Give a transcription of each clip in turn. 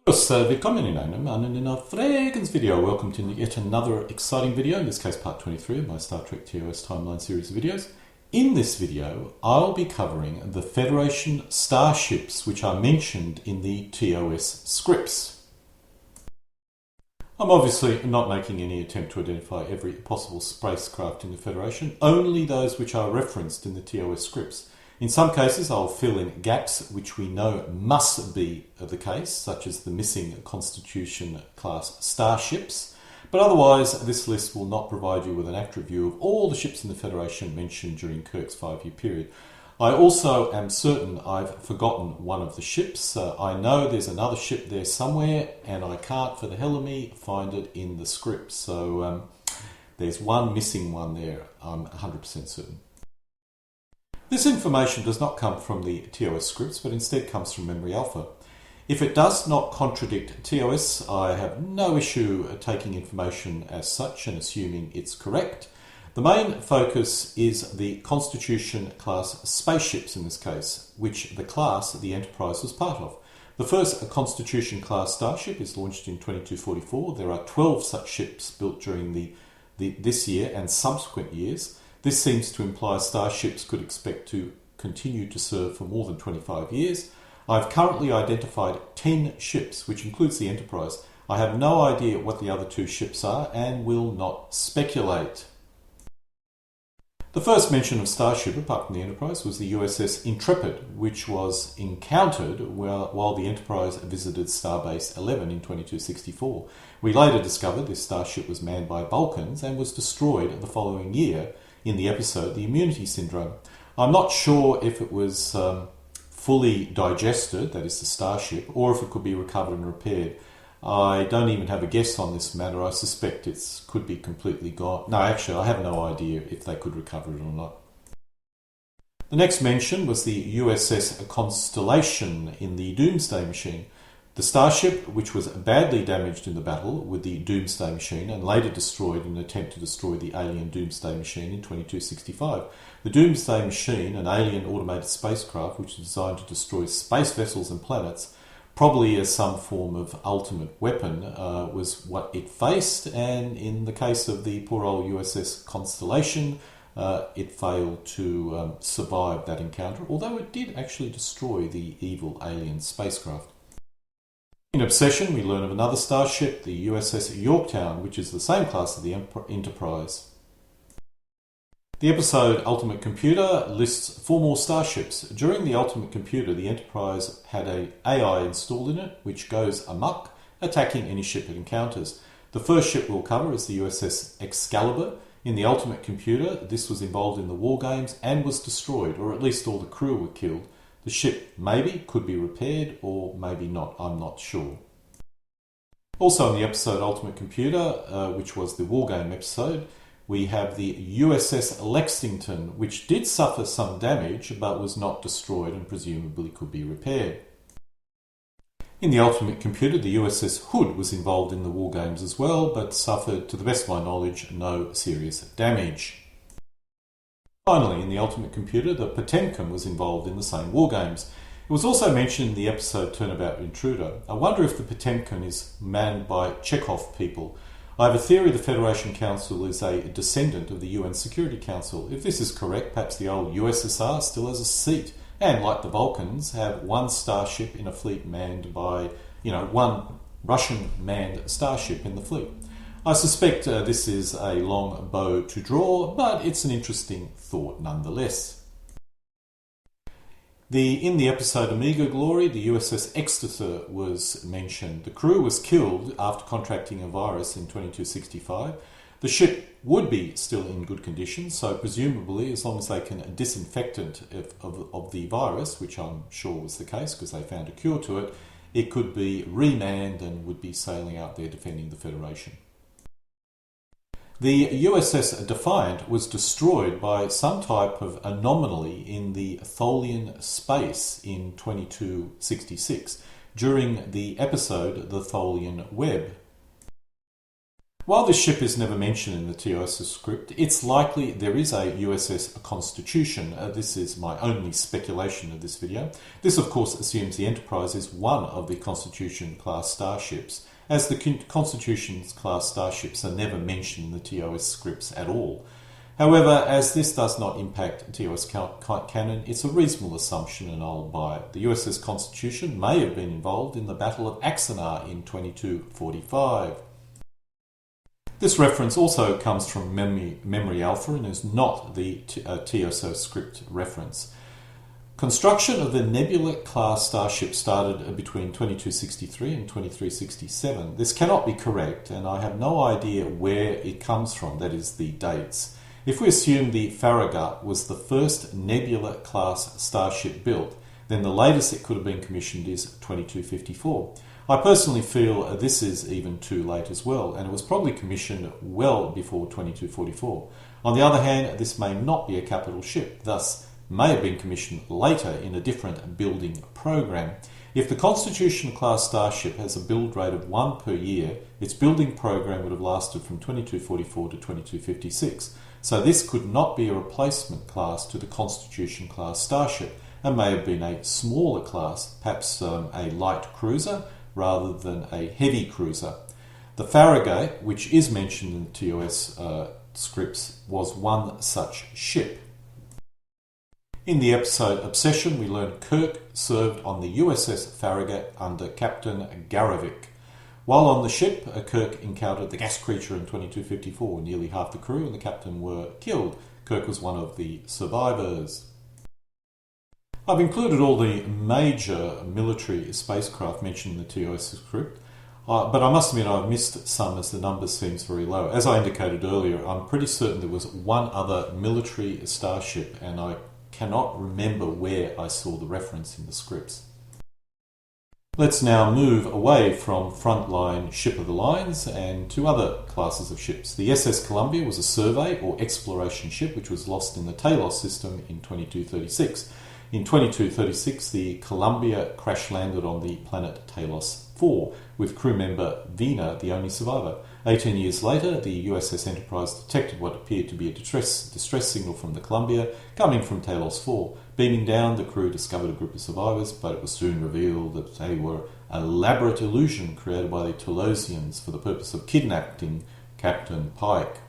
Willkommen in einem Video. Welcome to yet another exciting video, in this case part 23 of my Star Trek TOS timeline series of videos. In this video, I'll be covering the Federation starships which are mentioned in the TOS scripts. I'm obviously not making any attempt to identify every possible spacecraft in the Federation, only those which are referenced in the TOS scripts. In some cases, I'll fill in gaps which we know must be the case, such as the missing Constitution class starships, but otherwise this list will not provide you with an accurate view of all the ships in the Federation mentioned during Kirk's 5-year period. I also am certain I've forgotten one of the ships. I know there's another ship there somewhere, and I can't for the hell of me find it in the script, so there's one missing one there, I'm 100% certain. This information does not come from the TOS scripts, but instead comes from Memory Alpha. If it does not contradict TOS, I have no issue taking information as such and assuming it's correct. The main focus is the Constitution class spaceships in this case, which the class the Enterprise was part of. The first Constitution class starship is launched in 2244. There are 12 such ships built during this year and subsequent years. This seems to imply starships could expect to continue to serve for more than 25 years. I've currently identified 10 ships, which includes the Enterprise. I have no idea what the other two ships are and will not speculate. The first mention of starship, apart from the Enterprise, was the USS Intrepid, which was encountered while the Enterprise visited Starbase 11 in 2264. We later discovered this starship was manned by Vulcans and was destroyed the following year in the episode The Immunity Syndrome. I'm not sure if it was fully digested, that is the starship, or if it could be recovered and repaired. I don't even have a guess on this matter. I suspect it could be completely gone. No, actually, I have no idea if they could recover it or not. The next mention was the USS Constellation in the Doomsday Machine. The starship, which was badly damaged in the battle with the Doomsday Machine and later destroyed in an attempt to destroy the alien Doomsday Machine in 2265. The Doomsday Machine, an alien automated spacecraft which was designed to destroy space vessels and planets, probably as some form of ultimate weapon, was what it faced, and in the case of the poor old USS Constellation, it failed to survive that encounter, although it did actually destroy the evil alien spacecraft. In Obsession, we learn of another starship, the USS Yorktown, which is the same class as the Enterprise. The episode Ultimate Computer lists 4 more starships. During the Ultimate Computer, the Enterprise had an AI installed in it, which goes amok, attacking any ship it encounters. The first ship we'll cover is the USS Excalibur. In the Ultimate Computer, this was involved in the war games and was destroyed, or at least all the crew were killed. The ship maybe could be repaired or maybe not, I'm not sure. Also in the episode Ultimate Computer, which was the Wargame episode, we have the USS Lexington, which did suffer some damage but was not destroyed and presumably could be repaired. In the Ultimate Computer, the USS Hood was involved in the Wargames as well, but suffered, to the best of my knowledge, no serious damage. Finally, in the Ultimate Computer, the Potemkin was involved in the same war games. It was also mentioned in the episode Turnabout Intruder. I wonder if the Potemkin is manned by Chekhov people. I have a theory the Federation Council is a descendant of the UN Security Council. If this is correct, perhaps the old USSR still has a seat, and like the Vulcans, have one starship in a fleet manned by, one Russian manned starship in the fleet. I suspect this is a long bow to draw, but it's an interesting thought nonetheless. In the episode Amiga Glory, the USS Exother was mentioned. The crew was killed after contracting a virus in 2265. The ship would be still in good condition, so presumably as long as they can disinfect it of the virus, which I'm sure was the case because they found a cure to it, it could be remanned and would be sailing out there defending the Federation. The USS Defiant was destroyed by some type of anomaly in the Tholian space in 2266 during the episode The Tholian Web. While this ship is never mentioned in the TOS script, it's likely there is a USS Constitution. This is my only speculation of this video. This, of course, assumes the Enterprise is one of the Constitution-class starships, as the Constitution-class starships are never mentioned in the TOS scripts at all. However, as this does not impact TOS canon, it's a reasonable assumption and I'll buy it. The USS Constitution may have been involved in the Battle of Axanar in 2245. This reference also comes from Memory Alpha and is not the TOS script reference. Construction of the Nebula-class starship started between 2263 and 2367. This cannot be correct, and I have no idea where it comes from, that is, the dates. If we assume the Farragut was the first Nebula-class starship built, then the latest it could have been commissioned is 2254. I personally feel this is even too late as well, and it was probably commissioned well before 2244. On the other hand, this may not be a capital ship, thus may have been commissioned later in a different building program. If the Constitution-class starship has a build rate of 1 per year, its building program would have lasted from 2244 to 2256. So this could not be a replacement class to the Constitution-class starship, and may have been a smaller class, perhaps a light cruiser, rather than a heavy cruiser. The Farragut, which is mentioned in the TOS scripts, was one such ship. In the episode Obsession, we learn Kirk served on the USS Farragut under Captain Garavik. While on the ship, Kirk encountered the gas creature in 2254. Nearly half the crew and the captain were killed. Kirk was one of the survivors. I've included all the major military spacecraft mentioned in the TOS script, but I must admit I've missed some as the number seems very low. As I indicated earlier, I'm pretty certain there was one other military starship, and I cannot remember where I saw the reference in the scripts. Let's now move away from frontline ship of the lines and to other classes of ships. The SS Columbia was a survey or exploration ship which was lost in the Talos system in 2236. In 2236, the Columbia crash-landed on the planet Talos 4, with crew member Vina the only survivor. 18 years later, the USS Enterprise detected what appeared to be a distress signal from the Columbia coming from Talos 4. Beaming down, the crew discovered a group of survivors, but it was soon revealed that they were an elaborate illusion created by the Talosians for the purpose of kidnapping Captain Pike.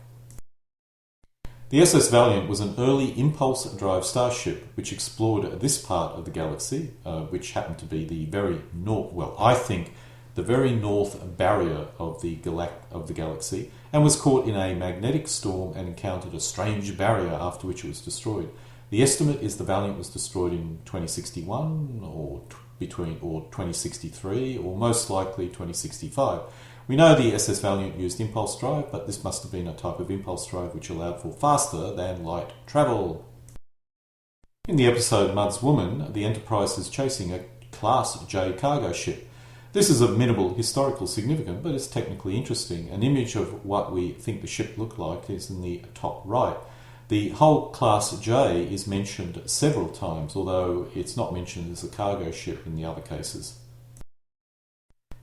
The SS Valiant was an early impulse-drive starship which explored this part of the galaxy, which happened to be the very the very north barrier of the galaxy, and was caught in a magnetic storm and encountered a strange barrier after which it was destroyed. The estimate is the Valiant was destroyed in 2061 or 2063, or most likely 2065. We know the SS Valiant used impulse drive, but this must have been a type of impulse drive which allowed for faster than light travel. In the episode Mud's Woman, the Enterprise is chasing a Class J cargo ship. This is of minimal historical significance, but it's technically interesting. An image of what we think the ship looked like is in the top right. The whole Class J is mentioned several times, although it's not mentioned as a cargo ship in the other cases.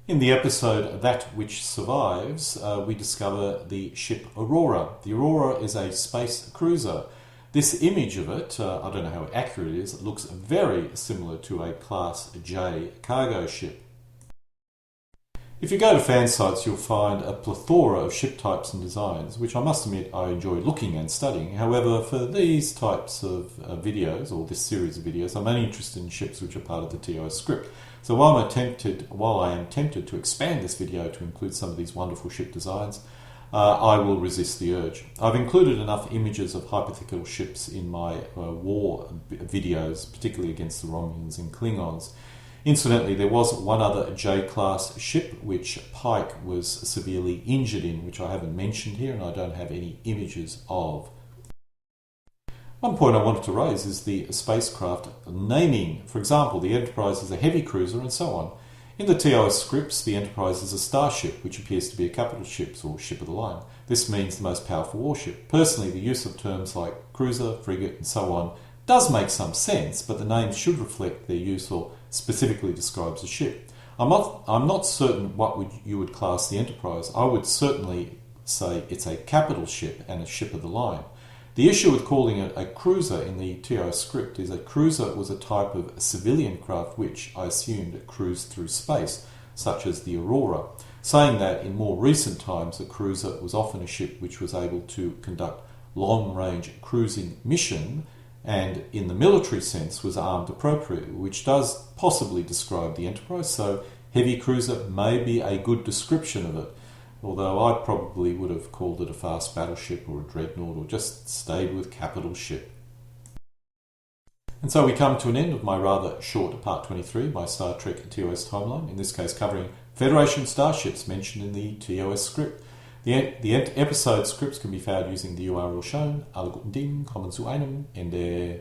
In the episode That Which Survives, we discover the ship Aurora. The Aurora is a space cruiser. This image of it, I don't know how accurate it is, it looks very similar to a Class J cargo ship. If you go to fan sites, you'll find a plethora of ship types and designs, which I must admit I enjoy looking and studying. However, for these types of videos, or this series of videos, I'm only interested in ships which are part of the TOS script. So while I am tempted to expand this video to include some of these wonderful ship designs, I will resist the urge. I've included enough images of hypothetical ships in my war videos, particularly against the Romulans and Klingons. Incidentally, there was one other J-class ship which Pike was severely injured in, which I haven't mentioned here and I don't have any images of. One point I wanted to raise is the spacecraft naming. For example, the Enterprise is a heavy cruiser and so on. In the TOS scripts, the Enterprise is a starship, which appears to be a capital ship or ship of the line. This means the most powerful warship. Personally, the use of terms like cruiser, frigate and so on does make some sense, but the names should reflect their use or specifically describes a ship. I'm not certain what you would class the Enterprise. I would certainly say it's a capital ship and a ship of the line. The issue with calling it a cruiser in the TOS script is a cruiser was a type of civilian craft which, I assumed, cruised through space, such as the Aurora, saying that in more recent times a cruiser was often a ship which was able to conduct long-range cruising mission and in the military sense was armed appropriately, which does possibly describe the Enterprise, so heavy cruiser may be a good description of it, although I probably would have called it a fast battleship or a dreadnought or just stayed with capital ship. And so we come to an end of my rather short Part 23, my Star Trek TOS timeline, in this case covering Federation starships mentioned in the TOS script. The episode scripts can be found using the URL shown. Alle guten Dinge kommen zu einem Ende.